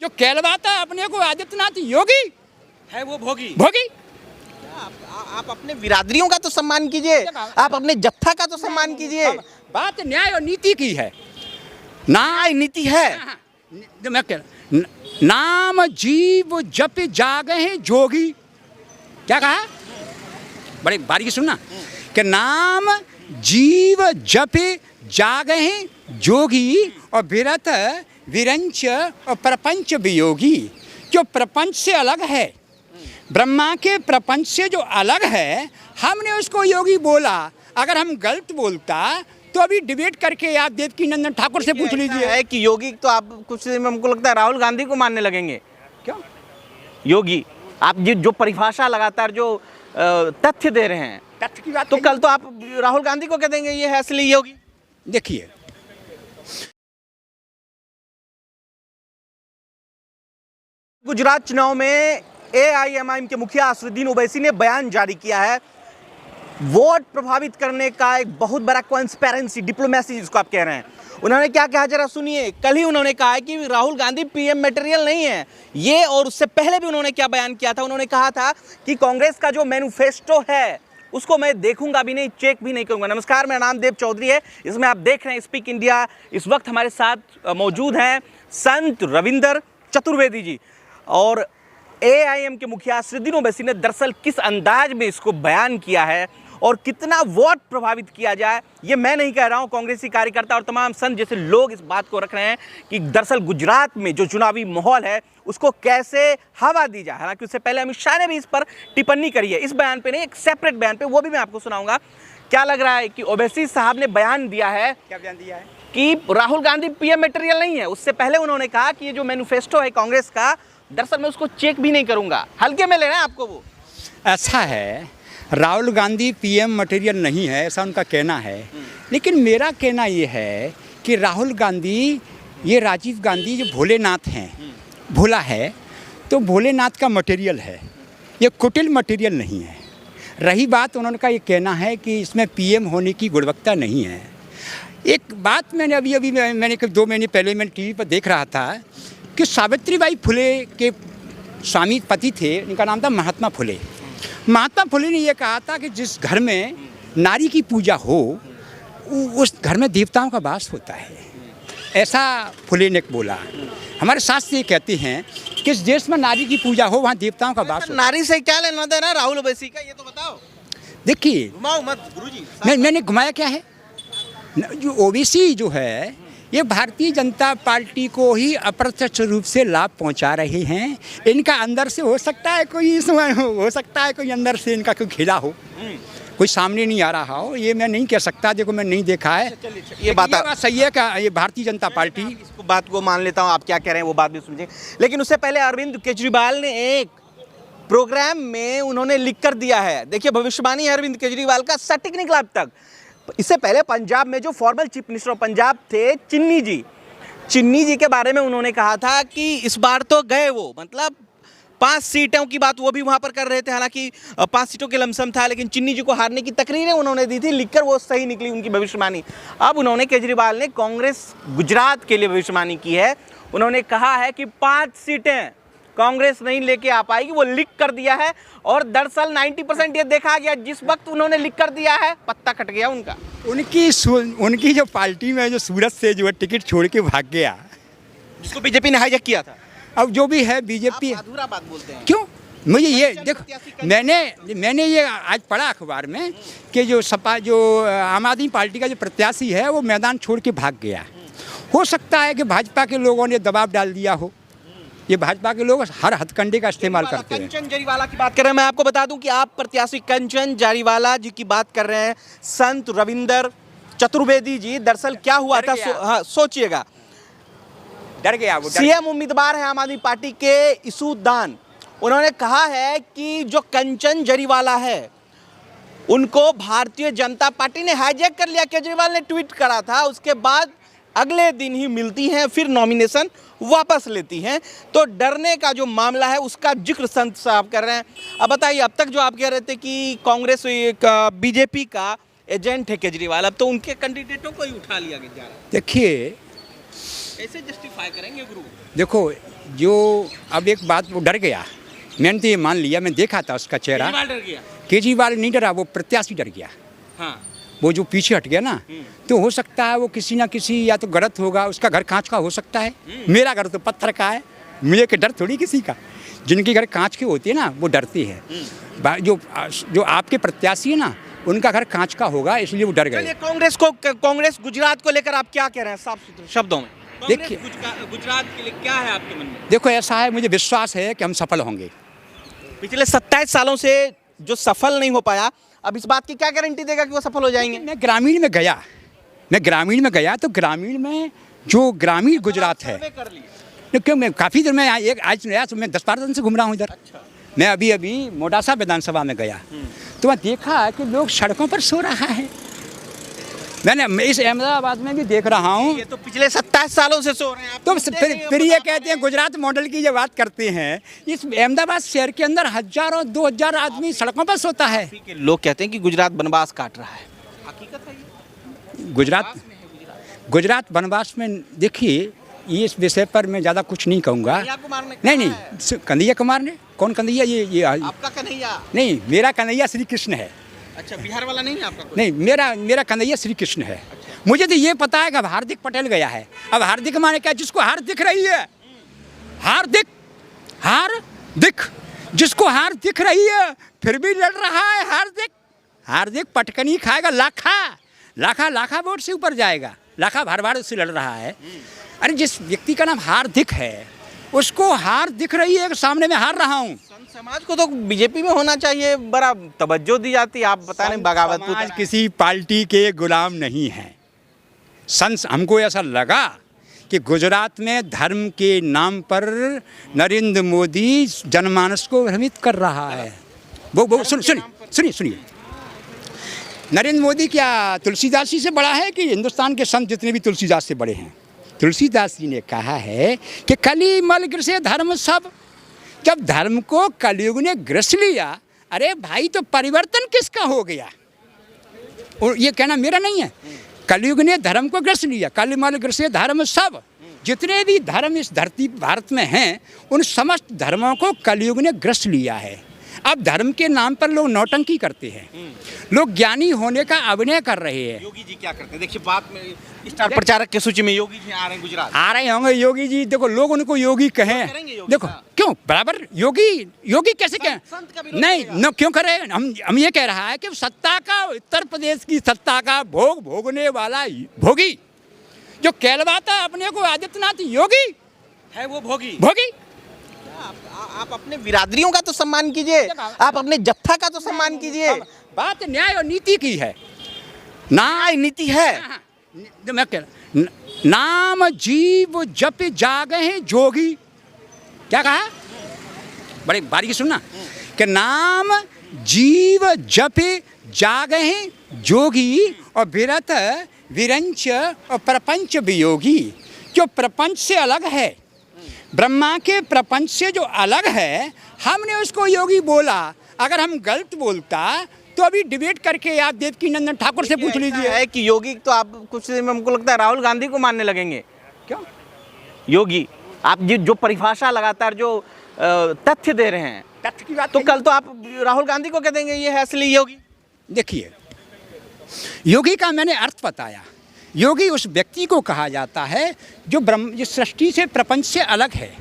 जो कहलवाता है अपने को आदित्यनाथ योगी है वो भोगी। भोगी। आप अपने बिरादरियों का तो सम्मान कीजिए, आप अपने जत्था का तो सम्मान कीजिए। बात न्याय और नीति की है। न्याय नीति है। मैं कह नाम जीव जप जागे हैं जोगी। क्या कहा? बड़े बारीकी सुनना कि नाम जीव जप जागे हैं जोगी और विरत विरंच और प्रपंच वियोगी। जो प्रपंच से अलग है, ब्रह्मा के प्रपंच से जो अलग है, हमने उसको योगी बोला। अगर हम गलत बोलता तो अभी डिबेट करके आप देवकी नंदन ठाकुर से पूछ लीजिए। है कि योगी तो आप कुछ दिन में हमको लगता है राहुल गांधी को मानने लगेंगे। क्यों योगी? आप जो परिभाषा लगातार जो तथ्य दे रहे हैं, तथ्य की बात तो कल तो आप राहुल गांधी को कह देंगे ये है असली योगी। देखिए, गुजरात चुनाव में AIMIM के मुखिया असदुद्दीन ओवैसी ने बयान जारी किया है। वोट प्रभावित करने का एक बहुत बड़ा कॉन्स्पेरेंसी, डिप्लोमेसी जिसको आप कह रहे हैं। उन्होंने क्या कहा जरा सुनिए। कल ही उन्होंने कहा है कि राहुल गांधी PM मटेरियल नहीं है ये, और उससे पहले भी उन्होंने क्या बयान किया था? उन्होंने कहा था कि कांग्रेस का जो मैनिफेस्टो है उसको मैं देखूंगा भी नहीं, चेक भी नहीं करूंगा। नमस्कार, मेरा नाम देव चौधरी है। इसमें आप देख रहे हैं स्पीक इंडिया। इस वक्त हमारे साथ मौजूद हैं संत रविंदर चतुर्वेदी जी। और AIM के मुखिया असदुद्दीन ओवैसी ने दरअसल किस अंदाज में इसको बयान किया है और कितना वोट प्रभावित किया जाए, ये मैं नहीं कह रहा हूं, कांग्रेसी कार्यकर्ता और तमाम संत जैसे लोग इस बात को रख रहे हैं कि दरअसल गुजरात में जो चुनावी माहौल है उसको कैसे हवा दी जाए। हालांकि उससे पहले अमित शाह ने भी इस पर टिप्पणी करी है, इस बयान पे नहीं, एक सेपरेट बयान पे, वो भी मैं आपको सुनाऊंगा। क्या लग रहा है कि ओवैसी साहब ने बयान दिया है? क्या बयान दिया है? कि राहुल गांधी PM मटेरियल नहीं है। उससे पहले उन्होंने कहा कि ये जो मैनिफेस्टो है कांग्रेस का, दरअसल मैं उसको चेक भी नहीं करूंगा। हल्के में ले रहे हैं आपको वो? ऐसा है, राहुल गांधी PM मटेरियल नहीं है ऐसा उनका कहना है, लेकिन मेरा कहना ये है कि राहुल गांधी, ये राजीव गांधी जो भोलेनाथ हैं, भोला है तो भोलेनाथ का मटेरियल है, ये कुटिल मटेरियल नहीं है। रही बात उन्होंने का ये कहना है कि इसमें PM होने की गुणवत्ता नहीं है। एक बात मैंने अभी मैंने 2 महीने पहले मैं TV पर देख रहा था कि सावित्रीबाई फुले के स्वामी पति थे, इनका नाम था महात्मा फुले। महात्मा फुले ने यह कहा था कि जिस घर में नारी की पूजा हो उस घर में देवताओं का वास होता है, ऐसा फुले ने बोला। हमारे शास्त्र ये कहते हैं कि जिस देश में नारी की पूजा हो वहाँ देवताओं का वास होता है। नारी से क्या लेना देना राहुल ओवैसी का, ये तो बताओ। देखिए, घुमाओ मत गुरुजी। मैंने घुमाया क्या है? जो ओवैसी जो है ये भारतीय जनता पार्टी को ही अप्रत्यक्ष रूप से लाभ पहुंचा रहे हैं। इनका अंदर से हो सकता है कोई हो सकता है कोई अंदर से इनका कोई खिला हो, कोई सामने नहीं आ रहा हो, ये मैं नहीं कह सकता। देखो, मैं नहीं देखा है। ये बात सही है कि ये भारतीय जनता पार्टी, इसको बात को मान लेता हूँ, आप क्या कह रहे हैं वो बात भी सुनिए। लेकिन उससे पहले अरविंद केजरीवाल ने एक प्रोग्राम में उन्होंने लिख कर दिया है। देखिए, भविष्यवाणी अरविंद केजरीवाल का सटीक निकला अब तक। इससे पहले पंजाब में जो formal chief minister of Punjab थे चिन्नी जी के बारे में उन्होंने कहा था कि इस बार तो गए वो, मतलब 5 सीटों की बात वो भी वहां पर कर रहे थे। हालांकि 5 सीटों के लमसम था, लेकिन चिन्नी जी को हारने की तकरीरें उन्होंने दी थी, लिखकर वो सही निकली उनकी भविष्यवाणी। अब उन्होंने, केजरीवाल ने कांग्रेस गुजरात के लिए भविष्यवाणी की है। उन्होंने कहा है कि 5 सीटें कांग्रेस नहीं लेके आ पाएगी, वो लिख कर दिया है। और दरअसल 90% ये देखा गया, जिस वक्त उन्होंने लिख कर दिया है पत्ता कट गया उनका। उनकी जो पार्टी में जो सूरत से जो है टिकट छोड़ के भाग गया, जिसको बीजेपी ने हाईजैक किया था। अब जो भी है बीजेपी, अधूरा बात बोलते हैं। क्यों? मुझे ये देखो, मैंने ये आज पढ़ा अखबार में कि जो सपा, जो आम आदमी पार्टी का जो प्रत्याशी है वो मैदान छोड़ के भाग गया। हो सकता है कि भाजपा के लोगों ने दबाव डाल दिया हो। ये भाजपा के लोग हर हथकंडे का इस्तेमाल करते हैं। कंचन जारीवाला की बात कर रहे हैं। मैं आपको बता दूं कि आप प्रत्याशी कंचन जारीवाला जी की बात कर रहे हैं। संत रविंदर चतुर्वेदी जी, दरअसल क्या हुआ था, सोचिएगा। डर गया वो। CM उम्मीदवार है आम आदमी पार्टी के इसुद्दान। उन्होंने कहा है कि जो कंचन जारीवाला है उनको भारतीय जनता पार्टी ने हाईजैक कर लिया। केजरीवाल ने ट्वीट करा था, उसके बाद अगले दिन ही मिलती हैं, फिर नॉमिनेशन वापस लेती हैं। तो डरने का जो मामला है उसका जिक्र संत साहब कर रहे हैं। अब बताइए, अब तक जो आप कह रहे थे कि कांग्रेस बीजेपी का एजेंट है केजरीवाल, अब तो उनके कैंडिडेटों को ही उठा लिया जा रहा है। देखिए, कैसे जस्टिफाई करेंगे गुरु? देखो, जो अब एक बात वो डर गया, मैंने तो ये मान लिया, मैं देखा था उसका चेहरा। केजरीवाल डर गया। केजरीवाल नहीं डरा, वो प्रत्याशी डर गया। हाँ। वो जो पीछे हट गया ना, तो हो सकता है वो किसी ना किसी या तो गलत होगा, उसका घर कांच का हो सकता है, मेरा घर तो पत्थर का है, मुझे के डर थोड़ी किसी का। जिनके घर कांच के होते हैं ना वो डरते हैं। जो आपके प्रत्याशी है ना उनका घर कांच का होगा, इसलिए वो डर गए। कांग्रेस गुजरात को लेकर आप क्या कह रहे हैं साफ सुथरे शब्दों में? देखिए, गुजरात के लिए क्या है आपके मन में? देखो ऐसा है, मुझे विश्वास है कि हम सफल होंगे। पिछले 27 सालों से जो सफल नहीं हो पाया, अब इस बात की क्या गारंटी देगा कि वो सफल हो जाएंगे? मैं ग्रामीण में गया तो ग्रामीण में जो ग्रामीण गुजरात है, कर लिया। क्योंकि मैं काफ़ी देर में आज नया मैं 10-12 दिन से घूम रहा हूँ इधर। मैं अभी मोडासा विधानसभा में गया तो वहाँ देखा कि लोग सड़कों पर सो रहा है। मैंने इस अहमदाबाद में भी देख रहा हूँ। ये तो पिछले 27 सालों से सो रहे हैं आप। तो फिर ये कहते हैं गुजरात मॉडल की जब बात करते हैं, इस अहमदाबाद शहर के अंदर 1000-2000 आदमी सड़कों पर सोता है। लोग कहते हैं कि गुजरात बनवास काट रहा है, हकीकत है ये? गुजरात वनवास में देखिए, ये इस विषय पर मैं ज़्यादा कुछ नहीं कहूँगा। नहीं, कन्हैया कुमार ने, कौन कन्हैया? ये आपका कन्हैया नहीं, मेरा कन्हैया श्री कृष्ण है। अच्छा, बिहार वाला नहीं है आपका कोई? नहीं, मेरा कन्हैया श्री कृष्ण है। मुझे तो ये पता है कि अब हार्दिक पटेल गया है। अब हार्दिक माने क्या? जिसको हार दिख रही है, हार दिख, जिसको हार दिख रही है फिर भी लड़ रहा है। हार्दिक पटकनी खाएगा, लाखा वोट से ऊपर जाएगा, लाखा भरभाड़ से लड़ रहा है। अरे जिस व्यक्ति का नाम हार्दिक है, उसको हार दिख रही है कि सामने मैं हार रहा हूँ। संत समाज को तो बीजेपी में होना चाहिए, बड़ा तवज्जो दी जाती है। आप बता रहे बगावत समाज किसी पार्टी के गुलाम नहीं है। हमको ऐसा लगा कि गुजरात में धर्म के नाम पर नरेंद्र मोदी जनमानस को भ्रमित कर रहा है। वो सुनिए, नरेंद्र मोदी क्या तुलसीदास जी से बड़ा है कि हिंदुस्तान के संत जितने भी तुलसीदास से बड़े हैं? तुलसीदास जी ने कहा है कि कली मल ग्रसे धर्म सब। जब धर्म को कलयुग ने ग्रस लिया, अरे भाई तो परिवर्तन किसका हो गया? और ये कहना मेरा नहीं है। कलयुग ने धर्म को ग्रस लिया, कली मल ग्रसे धर्म सब। जितने भी धर्म इस धरती भारत में हैं, उन समस्त धर्मों को कलयुग ने ग्रस लिया है। अब धर्म के नाम पर लोग नौटंकी करते हैं, लोग ज्ञानी होने का अभिनय कर रहे हैं। योगी जी क्या करते हैं? देखिए, बात में स्टार प्रचारक की सूची में योगी जी आ रहे हैं गुजरात। आ रहे होंगे योगी जी। देखो लोग उनको योगी कहें, देखो क्यों बराबर योगी कैसे कहें? नहीं न क्यों करें? हम ये कह रहा है कि सत्ता का, उत्तर प्रदेश की सत्ता का भोगने वाला भोगी जो कहलवाता अपने को आदित्यनाथ योगी है, वो भोगी। आप अपने बिरादरियों का तो सम्मान कीजिए, आप अपने जत्था का तो सम्मान कीजिए। बात न्याय और नीति की है। न्याय नीति है। मैं कह रहा, नाम जीव जप जागे हैं जोगी। क्या कहा? बड़े बारीकी सुनना कि नाम जीव जप जागे हैं जोगी और विरत विरंच और प्रपंच वियोगी। जो प्रपंच से अलग है, ब्रह्मा के प्रपंच से जो अलग है, हमने उसको योगी बोला। अगर हम गलत बोलता तो अभी डिबेट करके आप देवकी नंदन ठाकुर से पूछ लीजिए। है कि योगी तो आप कुछ दिन में हमको लगता है राहुल गांधी को मानने लगेंगे। क्यों? योगी आप जो परिभाषा लगातार जो तथ्य दे रहे हैं, तथ्य की बात तो कल तो आप राहुल गांधी को कह देंगे ये है असली योगी। देखिए, योगी का मैंने अर्थ बताया। योगी उस व्यक्ति को कहा जाता है जो सृष्टि से, प्रपंच से अलग है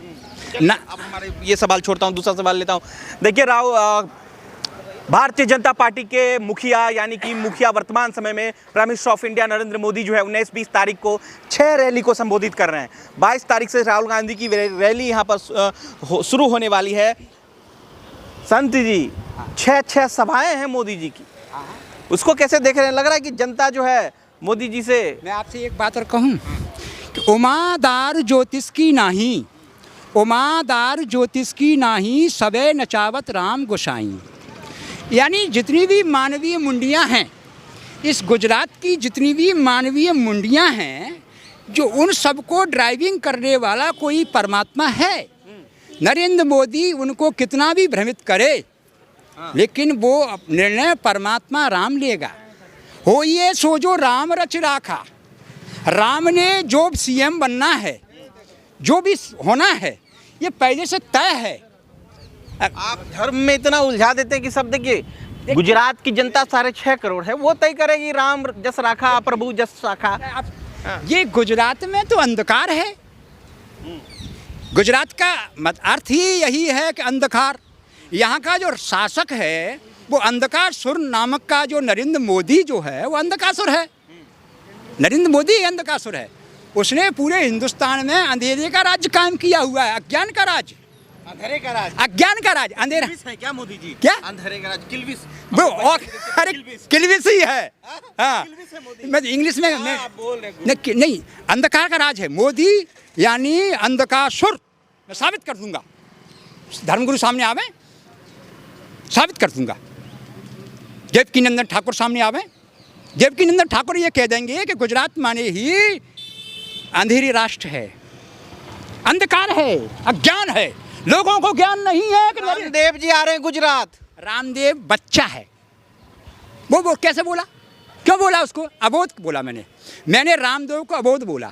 ना। अब हमारे ये सवाल छोड़ता हूँ, दूसरा सवाल लेता हूँ। देखिए भारतीय जनता पार्टी के मुखिया, यानी कि मुखिया वर्तमान समय में prime minister of India Narendra Modi जो है 19-20 तारीख को 6 रैली को संबोधित कर रहे हैं। 22 तारीख से राहुल गांधी की रैली यहाँ पर शुरू होने वाली है। संत जी 6 सभाएं हैं मोदी जी की, उसको कैसे देख रहे हैं? लग रहा है कि जनता जो है मोदी जी से। मैं आपसे एक बात और कहूँ कि उमादार ज्योतिष की नाही, उमादार ज्योतिष की नाही, सबे नचावत राम गोसाई। यानी जितनी भी मानवीय मुंडियाँ हैं, इस गुजरात की जितनी भी मानवीय मुंडियाँ हैं, जो उन सबको ड्राइविंग करने वाला कोई परमात्मा है। नरेंद्र मोदी उनको कितना भी भ्रमित करे, लेकिन वो निर्णय परमात्मा राम लेगा। हो ये सो जो राम रच राखा। राम ने जो सीएम बनना है, जो भी होना है, ये पहले से तय है। आप धर्म में इतना उलझा देते हैं कि सब देखिए, गुजरात की जनता 6.5 करोड़ है, वो तय करेगी राम जस राखा प्रभु जस राखा। ये गुजरात में तो अंधकार है। गुजरात का अर्थ ही यही है कि अंधकार। यहाँ का जो शासक है वो अंधकासुर नामक का जो नरेंद्र मोदी जो है वो अंधकासुर है। नरेंद्र मोदी अंधकासुर है। उसने पूरे हिंदुस्तान में अंधेरे का राज्य कायम किया हुआ है, अज्ञान का राज्य, अंधेरे का राज, अज्ञान का राज्य, अंधेरा है क्या मोदी जी? क्या अंधेरे का राज, किल्विस वो अरे किल्विस ही है। हाँ, मैं इंग्लिश में मैं बोल रहे नहीं, अंधकार का राज है मोदी, यानी अंधकासुर। मैं साबित कर दूंगा, धर्मगुरु सामने आवे, साबित कर दूंगा। देवकीनंदन ठाकुर सामने आवे, देवकीनंदन ठाकुर ये कह देंगे कि गुजरात माने ही अंधेरी राष्ट्र है, अंधकार है, अज्ञान है, लोगों को ज्ञान नहीं है कि रामदेव जी आ रहे हैं गुजरात। रामदेव बच्चा है। वो कैसे बोला, क्यों बोला उसको? अबोध बोला मैंने रामदेव को अबोध बोला।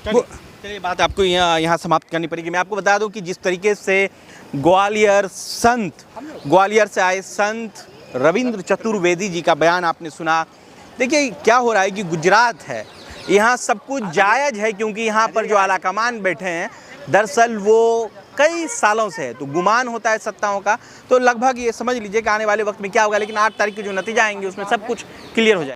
चलिए बात आपको यहाँ समाप्त करनी पड़ेगी। मैं आपको बता दूं कि जिस तरीके से ग्वालियर से आए संत रविंद्र चतुर्वेदी जी का बयान आपने सुना। देखिए क्या हो रहा है कि गुजरात है, यहाँ सब कुछ जायज़ है, क्योंकि यहाँ पर जो आलाकमान बैठे हैं दरअसल वो कई सालों से है, तो गुमान होता है सत्ताओं का। तो लगभग ये समझ लीजिए कि आने वाले वक्त में क्या होगा, लेकिन 8 तारीख के जो नतीजा आएंगे उसमें सब कुछ क्लियर हो जाएगा।